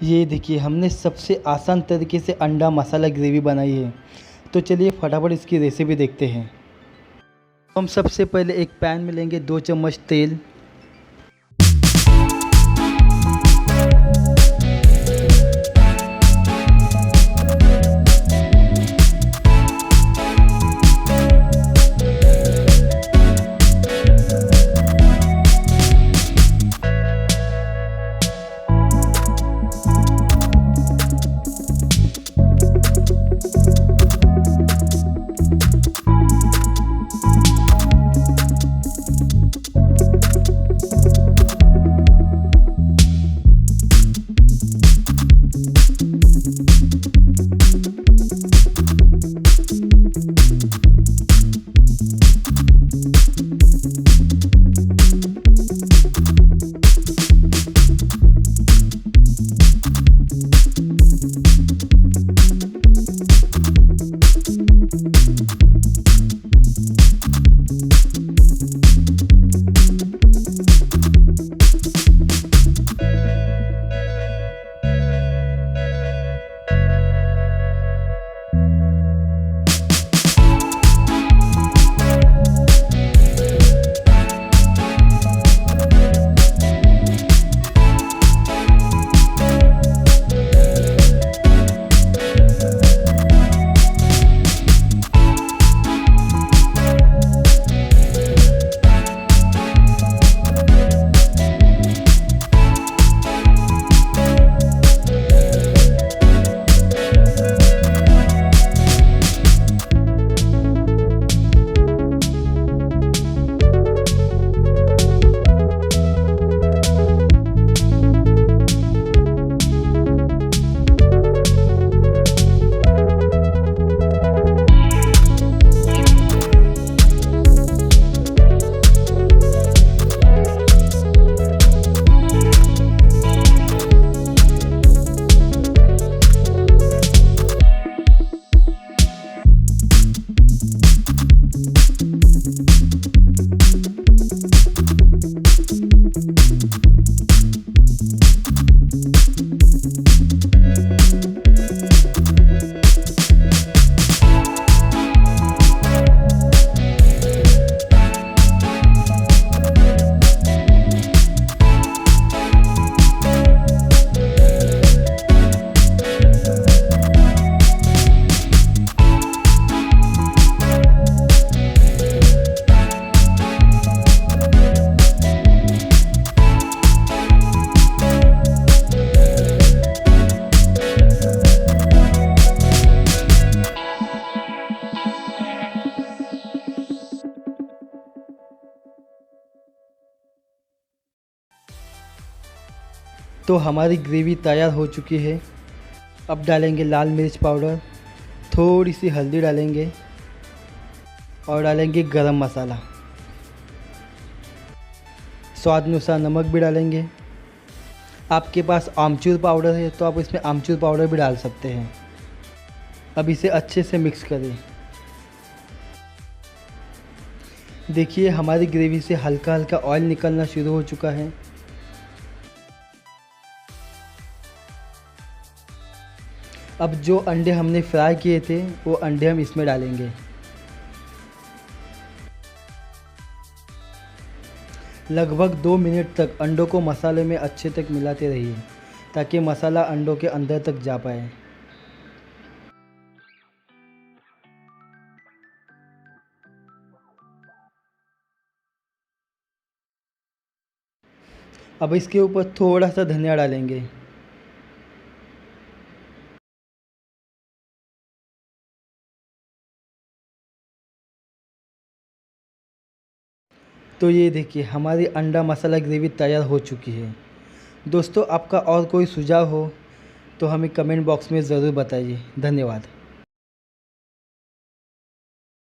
ये देखिए हमने सबसे आसान तरीके से अंडा मसाला ग्रेवी बनाई है। तो चलिए फटाफट इसकी रेसिपी देखते हैं। हम सबसे पहले एक पैन में लेंगे 2 चम्मच तेल। तो हमारी ग्रेवी तैयार हो चुकी है। अब डालेंगे लाल मिर्च पाउडर, थोड़ी सी हल्दी डालेंगे और डालेंगे गरम मसाला, स्वाद अनुसार नमक भी डालेंगे। आपके पास आमचूर पाउडर है तो आप इसमें आमचूर पाउडर भी डाल सकते हैं। अब इसे अच्छे से मिक्स करें। देखिए हमारी ग्रेवी से हल्का हल्का ऑयल निकलना शुरू हो चुका है। अब जो अंडे हमने फ्राई किए थे वो अंडे हम इसमें डालेंगे। लगभग 2 मिनट तक अंडों को मसाले में अच्छे तक मिलाते रहिए ताकि मसाला अंडों के अंदर तक जा पाए। अब इसके ऊपर थोड़ा सा धनिया डालेंगे। तो ये देखिए हमारी अंडा मसाला ग्रेवी तैयार हो चुकी है। दोस्तों आपका और कोई सुझाव हो तो हमें कमेंट बॉक्स में ज़रूर बताइए। धन्यवाद।